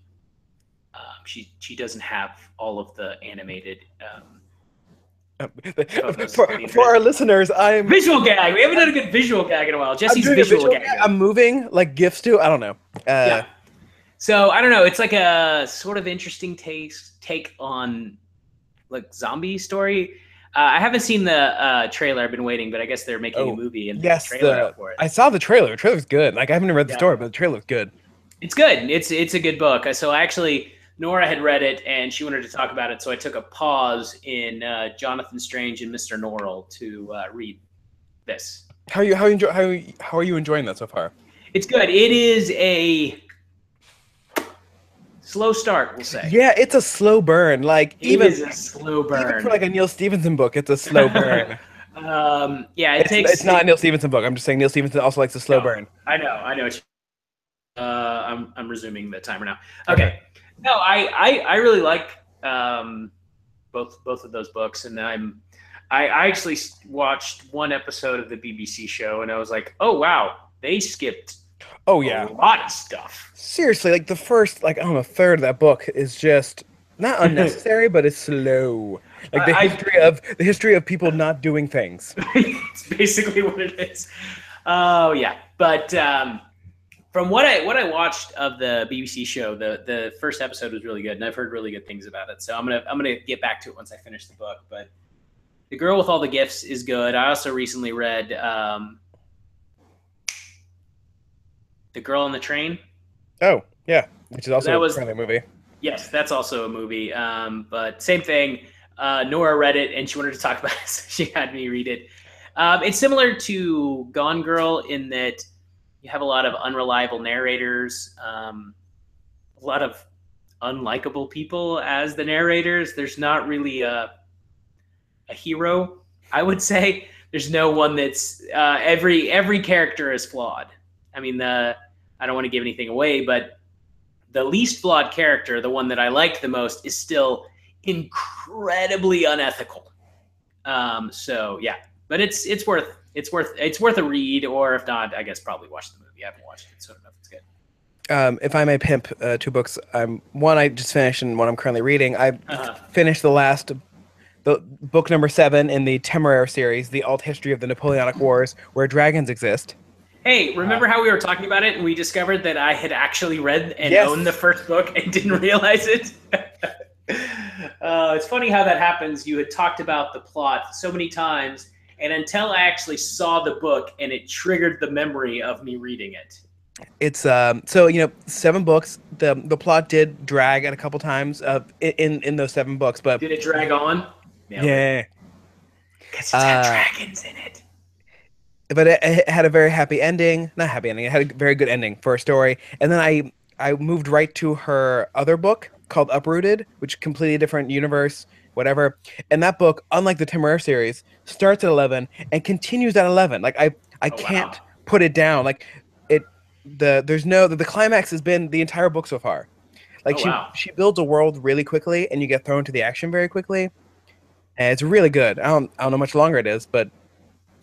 She doesn't have all of the animated. For our listeners, I'm visual gag. We haven't done a good visual gag in a while. Jesse's visual gag. I'm moving like GIFs do. I don't know. Yeah. So I don't know. It's like a sort of interesting take on like zombie story. I haven't seen the trailer. I've been waiting, but I guess they're making a movie and yes, the trailer out for it. I saw the trailer. The trailer's good. Like I haven't read the story, but the trailer's good. It's good. It's a good book. So actually, Nora had read it and she wanted to talk about it. So I took a pause in Jonathan Strange and Mr. Norrell to read this. How are you enjoying that so far? It's good. It is a slow start, we'll say. Yeah, it's a slow burn. Like it is a slow burn. Even for like a Neil Stephenson book, it's a slow burn. Yeah, it's not a Neil Stephenson book. I'm just saying Neil Stephenson also likes a slow burn. I know. I'm resuming the timer now. Okay. No, I really like both of those books, and I actually watched one episode of the BBC show, and I was like, oh wow, they skipped. Oh yeah, a lot of stuff. Seriously, like the first, like I don't know, third of that book is just not unnecessary, but it's slow. Like the history of people not doing things. It's basically what it is. Oh yeah, but from what I watched of the BBC show, the first episode was really good, and I've heard really good things about it. So I'm gonna get back to it once I finish the book. But The Girl with All the Gifts is good. I also recently read The Girl on the Train. Oh yeah, which is also a movie. Yes, that's also a movie. But same thing. Nora read it and she wanted to talk about it, so she had me read it. It's similar to Gone Girl in that you have a lot of unreliable narrators, a lot of unlikable people as the narrators. There's not really a hero, I would say. There's no one that's every character is flawed. I mean, I don't want to give anything away, but the least flawed character, the one that I liked the most, is still incredibly unethical. So yeah, but it's worth a read, or if not, I guess probably watch the movie. I haven't watched it, so I don't know if it's good. If I may pimp two books, one I just finished and one I'm currently reading. I finished the book number 7 in the Temeraire series, the alt history of the Napoleonic Wars, where dragons exist. Hey, remember how we were talking about it and we discovered that I had actually read and owned the first book and didn't realize it? It's funny how that happens. You had talked about the plot so many times, and until I actually saw the book and it triggered the memory of me reading it. It's 7 books. The plot did drag at a couple times in those 7 books, but did it drag on? Yeah. Because it's got dragons in it. But it had a very happy ending. Not happy ending. It had a very good ending for a story. And then I moved right to her other book called Uprooted, which is a completely different universe, whatever. And that book, unlike the Temeraire series, starts at 11 and continues at 11. Like I can't put it down. Like the climax has been the entire book so far. Like she builds a world really quickly, and you get thrown to the action very quickly. And it's really good. I don't know how much longer it is, but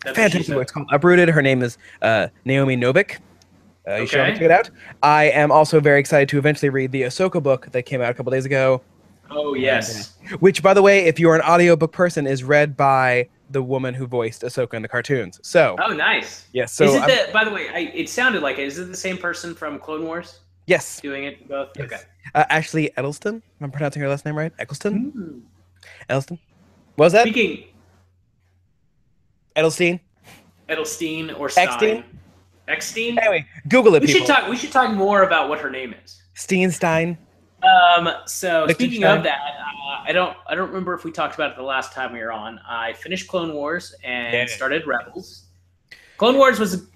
fantastic. It's called Uprooted. Her name is Naomi Novik. You should check it out. I am also very excited to eventually read the Ahsoka book that came out a couple days ago. Oh, yes. Which, by the way, if you're an audiobook person, is read by the woman who voiced Ahsoka in the cartoons. So Oh, nice. yes, so Is it by the way, it sounded like it. Is it the same person from Clone Wars yes, doing it both? yes. Okay. Ashley Edelstein. If I'm pronouncing her last name right. Eccleston. Hmm. Edelstein. What was that? Speaking Edelstein. Edelstein or Eckstein? Stein. Eckstein? Anyway, Google it. We should people. talk. We should talk more about what her name is. Steinstein. So speaking Liechtenstein. of that, I don't remember if we talked about it the last time we were on. I finished Clone Wars and Yeah. started Rebels. Clone Wars was,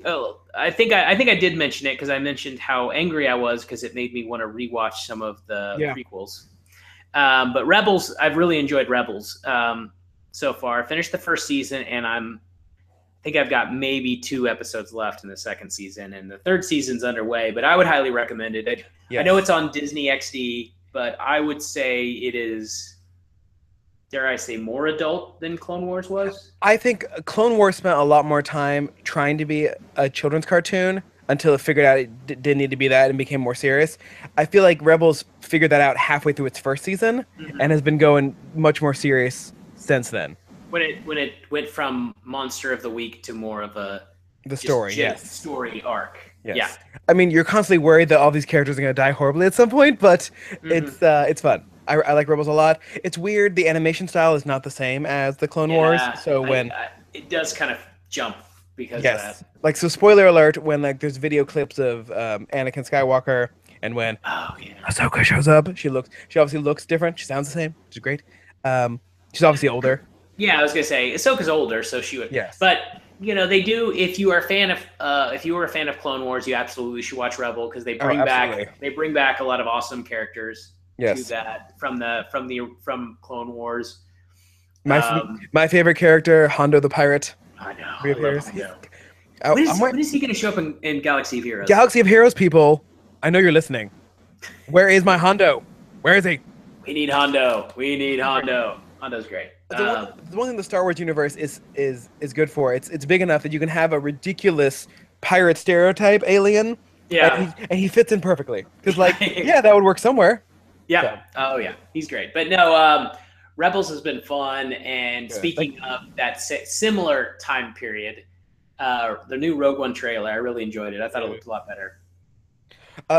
I think I did mention it because I mentioned how angry I was because it made me want to rewatch some of the prequels. But Rebels, I've really enjoyed Rebels so far. I finished the first season, and I think I've got maybe 2 episodes left in the second season, and the third season's underway. But I would highly recommend it. I know it's on Disney XD, but I would say it is, dare I say, more adult than Clone Wars was. I think Clone Wars spent a lot more time trying to be a children's cartoon until it figured out it didn't need to be that and became more serious. I feel like Rebels figured that out halfway through its first season and has been going much more serious since then. When it went from Monster of the Week to more of a story, story arc. Yes. Yeah. I mean, you're constantly worried that all these characters are going to die horribly at some point, but it's fun. I like Rebels a lot. It's weird. The animation style is not the same as the Clone Wars. So it does kind of jump because of that. Like, so spoiler alert, when like there's video clips of Anakin Skywalker and when Ahsoka shows up, she obviously looks different. She sounds the same, which is great. She's obviously older. Yeah, I was gonna say Ahsoka's older, so she would. Yes. But they do. If you are a fan of Clone Wars, you absolutely should watch Rebel because they bring back a lot of awesome characters. Yes. To that from Clone Wars. My favorite character, Hondo the Pirate. I know. Reappears. When is he going to show up in Galaxy of Heroes? Galaxy of Heroes, people. I know you're listening. Where is my Hondo? Where is he? We need Hondo. Hondo's great. The one thing the Star Wars universe is good for, it's big enough that you can have a ridiculous pirate stereotype alien. Yeah. And he fits in perfectly. Because, that would work somewhere. Yeah. So. Oh, yeah. He's great. But no, Rebels has been fun. And speaking of that similar time period, the new Rogue One trailer, I really enjoyed it. I thought it looked a lot better.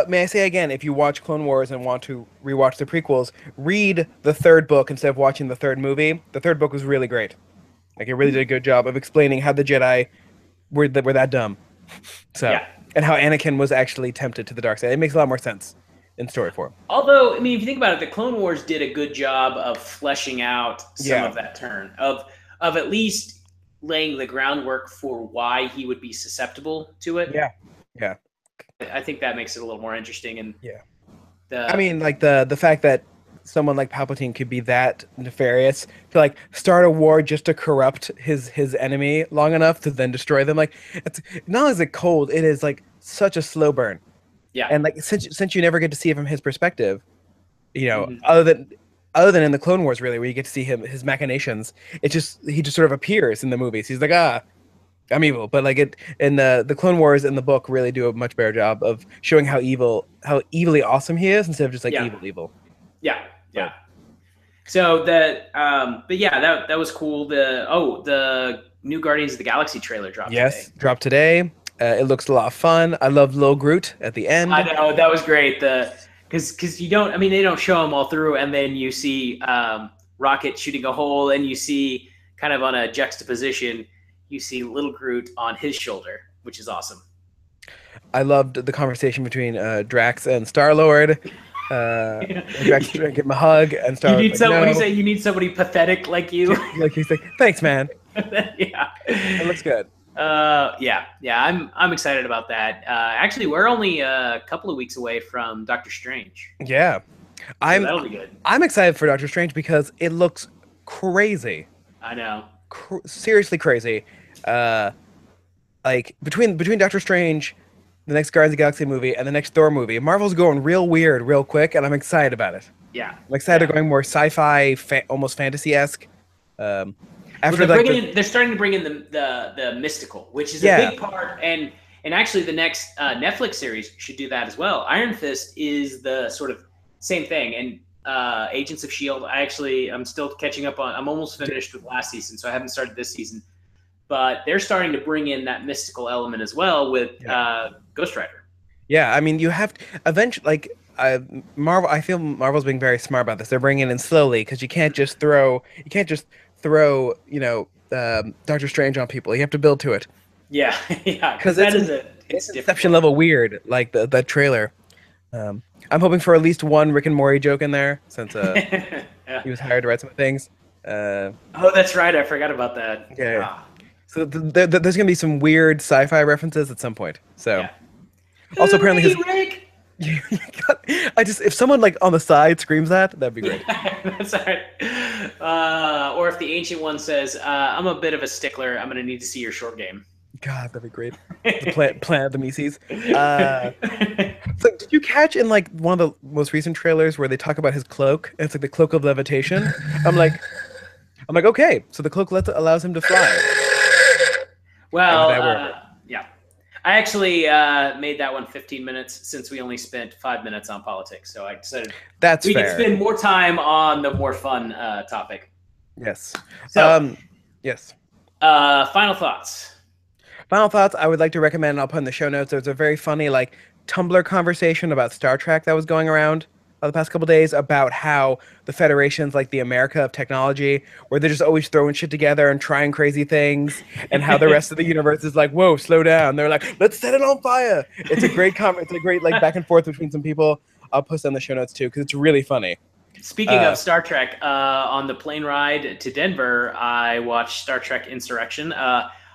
May I say again, if you watch Clone Wars and want to rewatch the prequels, read the third book instead of watching the third movie. The third book was really great. Like, it really did a good job of explaining how the Jedi were that dumb. So, and how Anakin was actually tempted to the dark side. It makes a lot more sense in story form. Although, I mean, if you think about it, the Clone Wars did a good job of fleshing out some of that turn, of at least laying the groundwork for why he would be susceptible to it. Yeah. I think that makes it a little more interesting. And I mean, like the fact that someone like Palpatine could be that nefarious to like start a war just to corrupt his enemy long enough to then destroy them. Like, it's not only is it cold, it is like such a slow burn. Yeah. And like since you never get to see it from his perspective, other than in the Clone Wars, really, where you get to see his machinations, he just sort of appears in the movies. He's like, I'm evil. But like in the Clone Wars and the book really do a much better job of showing how evilly awesome he is instead of just like evil. Yeah. Yeah. So that was cool. The new Guardians of the Galaxy trailer dropped today. Yes, dropped today. It looks a lot of fun. I love Lil Groot at the end. I know, that was great. Because they don't show him all through, and then you see Rocket shooting a hole, and you see kind of on a juxtaposition, you see Little Groot on his shoulder, which is awesome. I loved the conversation between Drax and Star-Lord. Drax trying to give him a hug, and Star-Lord what do you say? You need somebody pathetic like you. Like, he's like, thanks, man. Yeah, it looks good. I'm excited about that. Actually, we're only a couple of weeks away from Doctor Strange. Yeah, that'll be good. I'm excited for Doctor Strange because it looks crazy. I know, seriously crazy. Like between Doctor Strange, the next Guardians of the Galaxy movie, and the next Thor movie, Marvel's going real weird, real quick, and I'm excited about it. Yeah, I'm excited they're going more sci-fi, almost fantasy-esque. They're starting to bring in the mystical, which is a big part, and actually the next Netflix series should do that as well. Iron Fist is the sort of same thing, and Agents of Shield. I'm still catching up on. I'm almost finished with last season, so I haven't started this season. But they're starting to bring in that mystical element as well with Ghost Rider. Yeah, I mean, you have to eventually like Marvel. I feel Marvel's being very smart about this. They're bringing it in slowly because you can't just throw Doctor Strange on people. You have to build to it. Yeah, yeah, Because that is it's Inception difficult. level weird, like that trailer. I'm hoping for at least one Rick and Morty joke in there since Yeah. he was hired to write some things. Uh, Oh, that's right. I forgot about that. yeah. Ah, So there's gonna be some weird sci-fi references at some point. So yeah. also apparently Hooray, his Rick! I just if someone like on the side screams that'd be great. That's all right. Or if the Ancient One says, "I'm a bit of a stickler. I'm going to need to see your short game." God, that'd be great. The Planet of the Mises. So did you catch in like one of the most recent trailers where they talk about his cloak? It's like the cloak of levitation. I'm like, okay, so the cloak allows him to fly. How did Well, that work? yeah. I actually made that one 15 minutes since we only spent 5 minutes on politics. So I decided That's we could fair. spend more time on the more fun topic. Yes. So, Yes. final thoughts. Final thoughts. I would like to recommend. I'll put in the show notes. There's a very funny like Tumblr conversation about Star Trek that was going around the past couple days about how the Federation's like the America of technology, where they're just always throwing shit together and trying crazy things, and how the rest of the universe is like, whoa, slow down. They're like, let's set it on fire. It's a great It's a great like back and forth between some people. I'll post on the show notes too because it's really funny. Speaking of Star Trek, on the plane ride to Denver, I watched Star Trek Insurrection.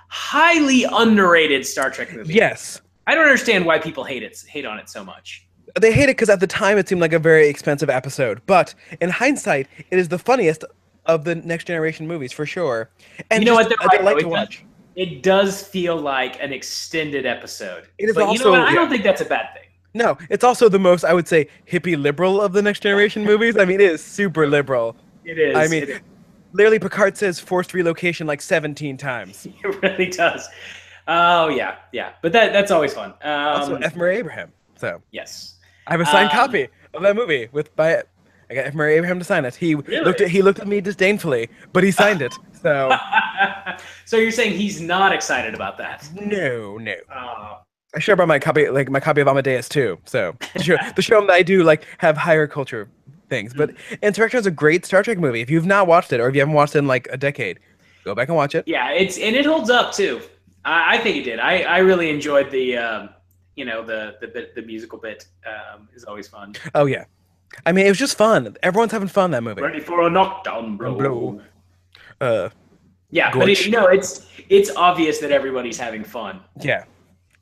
Highly underrated Star Trek movie. Yes. I don't understand why people hate on it so much. They hate it because at the time it seemed like a very expensive episode, but in hindsight, it is the funniest of the Next Generation movies for sure. And You know what? just They're a right, delight though. to watch. It does feel like an extended episode. It is but also, you know what? I yeah. don't think that's a bad thing. No, it's also the most, I would say, hippie liberal of the Next Generation movies. I mean, it is super liberal. It is. I mean, literally, Picard says forced relocation like 17 times. It really does. Oh yeah, yeah. But that's always fun. Also, F. Murray Abraham. So Yes. I have a signed copy of that movie I got F. Murray Abraham to sign it. He looked at me disdainfully, but he signed it. So So you're saying he's not excited about that? no. Oh. I share about my copy of Amadeus too. So the show that I do like have higher culture things. But Insurrection is a great Star Trek movie. If you've not watched it, or if you haven't watched it in like a decade, go back and watch it. Yeah, it holds up too. I think it did. I really enjoyed the the musical bit. Is always fun. Oh yeah, I mean it was just fun. Everyone's having fun that movie. Ready for a knockdown, bro. Yeah, but Gorge. it's obvious that everybody's having fun Yeah,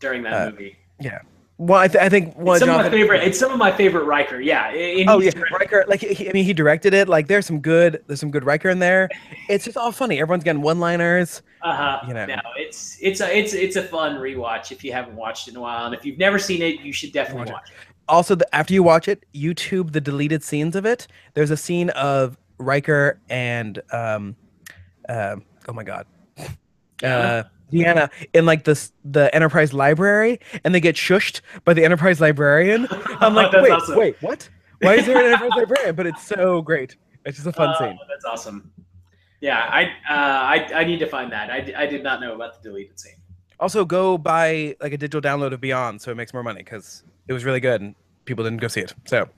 during that movie. yeah. Well, I think one It's of some of my Jonathan. favorite. It's some of my favorite Riker. Yeah. Oh yeah, Riker. Like he directed it. Like there's some good Riker in there. It's just all funny. Everyone's getting one-liners. You know. No, it's a fun rewatch if you haven't watched it in a while, and if you've never seen it, you should definitely watch it. Also, after you watch it, YouTube the deleted scenes of it. There's a scene of Riker and oh my god, Deanna in like the Enterprise library, and they get shushed by the Enterprise librarian. I'm like, That's awesome. wait, what? Why is there an Enterprise librarian? But it's so great. It's just a fun scene. That's awesome. Yeah, I need to find that. I did not know about the deleted scene. Also, go buy like a digital download of Beyond so it makes more money because it was really good and people didn't go see it. So,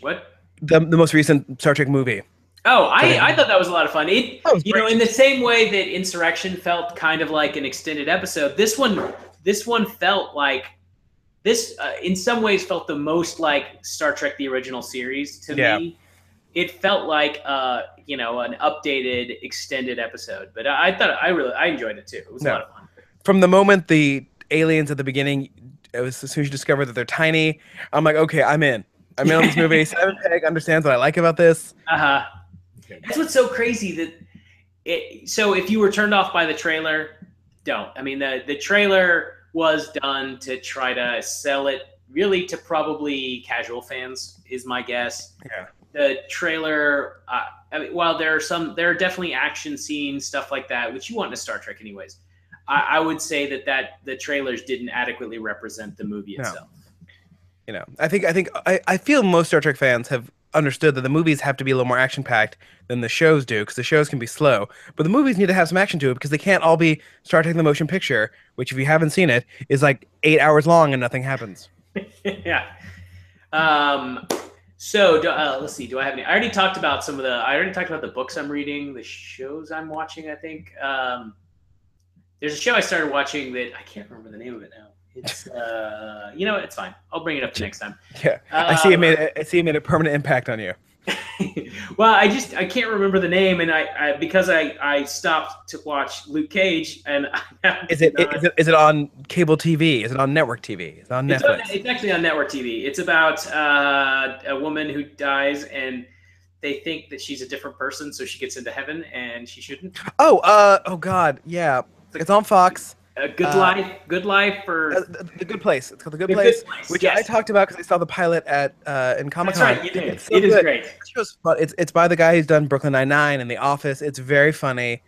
What? the most recent Star Trek movie. Oh, I thought that was a lot of fun. It was you know, great. in the same way that Insurrection felt kind of like an extended episode, this one felt like this in some ways felt the most like Star Trek the original series to me. It felt like an updated extended episode, but I thought I enjoyed it too. It was a lot of fun. From the moment the aliens at the beginning, it was as soon as you discover that they're tiny, I'm like, okay, I'm in on this movie. Simon Pegg understands what I like about this. That's what's so crazy so if you were turned off by the trailer, don't. I mean, the trailer was done to try to sell it really to probably casual fans, is my guess. Yeah. The trailer, I mean, while there are definitely action scenes, stuff like that, which you want in a Star Trek anyways. I would say that the trailers didn't adequately represent the movie itself. I feel most Star Trek fans have understood that the movies have to be a little more action packed than the shows do, because the shows can be slow. But the movies need to have some action to it because they can't all be Star Trek: The Motion Picture, which, if you haven't seen it, is like 8 hours long and nothing happens. Yeah. So let's see. Do I have any? I already talked about some of the. I already talked about the books I'm reading, the shows I'm watching. I think there's a show I started watching that I can't remember the name of it now. It's it's fine. I'll bring it up next time. Yeah, I see it made a permanent impact on you. Well, I can't remember the name, and because I stopped to watch Luke Cage, and is it on cable TV? Is it on network TV? Is it on Netflix? It's actually on network TV. It's about a woman who dies, and they think that she's a different person, so she gets into heaven, and she shouldn't. Oh God, yeah, it's on Fox. Good Life, or The Good Place. It's called The Good Place, which yes. I talked about because I saw the pilot in Comic-Con. That's right, you did. It is great. It's by the guy who's done Brooklyn Nine-Nine and The Office. It's very funny.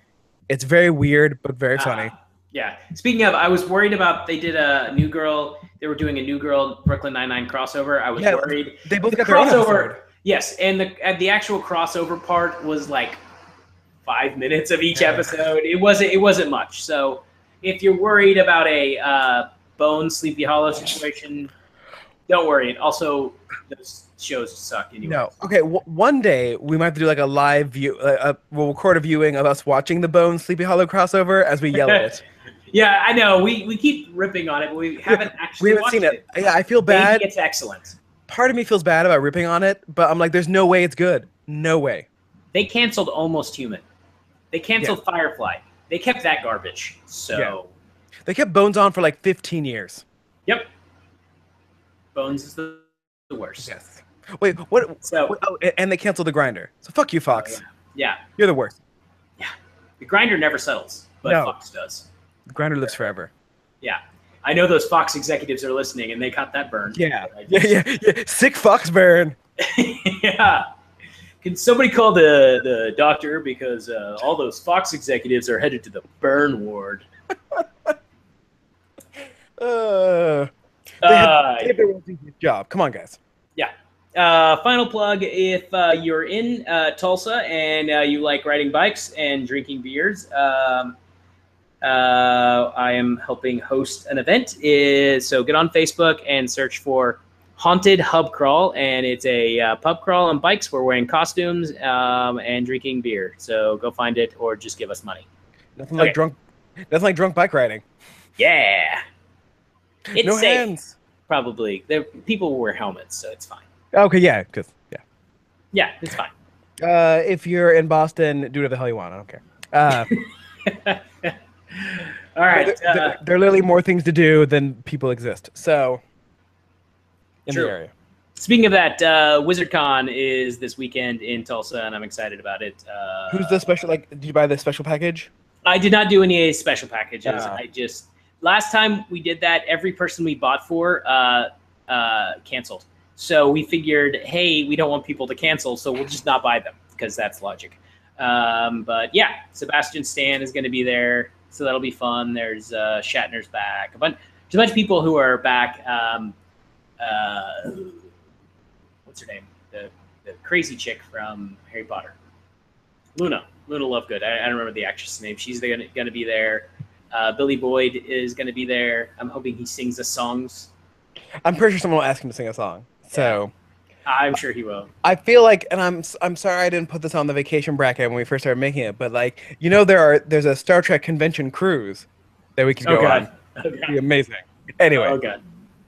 It's very weird, but very funny. Yeah. Speaking of, I was worried about they did a New Girl. They were doing a New Girl Brooklyn Nine-Nine crossover. I was worried. They both got their own episode. Yes, and the actual crossover part was like 5 minutes of each episode. It wasn't much. So if you're worried about a Bone Sleepy Hollow situation, don't worry. Also, those shows suck anyway. No. Okay, one day we might have to do like a live view. We'll record a viewing of us watching the Bone Sleepy Hollow crossover as we yell at it. Yeah, I know. We keep ripping on it, but we haven't actually seen it. Yeah, I feel bad. Maybe it's excellent. Part of me feels bad about ripping on it, but I'm like, there's no way it's good. No way. They canceled Almost Human. They canceled Firefly. They kept that garbage. So they kept Bones on for like 15 years. Yep. Bones is the worst. Yes. Wait, what? So, and they canceled The Grinder. So fuck you, Fox. Yeah. You're the worst. Yeah. The Grinder never settles, but Fox does. The Grinder lives forever. Yeah. I know those Fox executives are listening, and they got that burn. Yeah. Yeah. Sick Fox burn. Yeah. Can somebody call the doctor, because all those Fox executives are headed to the burn ward. They have their own job. Come on, guys. Yeah. Final plug: if you're in Tulsa and you like riding bikes and drinking beers, I am helping host an event. So get on Facebook and search for Haunted Hub Crawl, and it's a pub crawl on bikes. We're wearing costumes and drinking beer. So go find it, or just give us money. Nothing like drunk bike riding. Yeah. It's no safe. Hands. Probably. People will wear helmets, so it's fine. Okay, yeah, yeah, it's fine. If you're in Boston, do whatever the hell you want. I don't care. All right. There are literally more things to do than people exist. So, in True. the area. Speaking of that, WizardCon is this weekend in Tulsa, and I'm excited about it. Who's the special? Like, did you buy the special package? I did not do any special packages. Last time we did that, every person we bought for canceled. So we figured, hey, we don't want people to cancel, so we'll just not buy them, because that's logic. But yeah, Sebastian Stan is going to be there, so that'll be fun. There's Shatner's back. There's a bunch of people who are back. What's her name? The crazy chick from Harry Potter. Luna Lovegood. I don't remember the actress' name. She's going to be there. Billy Boyd is going to be there. I'm hoping he sings us songs. I'm pretty sure someone will ask him to sing a song. So I'm sure he will. I feel like, and I'm sorry I didn't put this on the vacation bracket when we first started making it, but like, there's a Star Trek convention cruise that we could go on. It'd be amazing. Anyway. Oh god.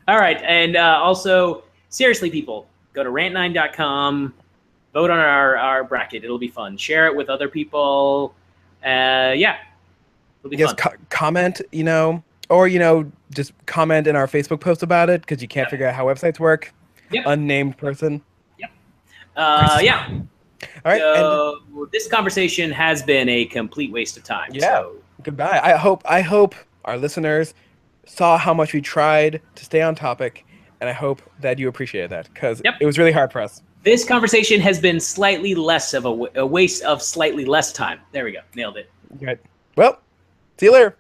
All right, and also, seriously, people, go to rant9.com, vote on our bracket. It'll be fun. Share it with other people. Yeah. It'll be fun. Comment, or, just comment in our Facebook post about it, because you can't figure out how websites work. Yep. Unnamed person. Yep. Yeah. All right. So this conversation has been a complete waste of time. Yeah. So. Goodbye. I hope our listeners saw how much we tried to stay on topic, and I hope that you appreciated that, because it was really hard for us. This conversation has been slightly less of a waste of slightly less time. There we go. Nailed it. Good. Well, see you later.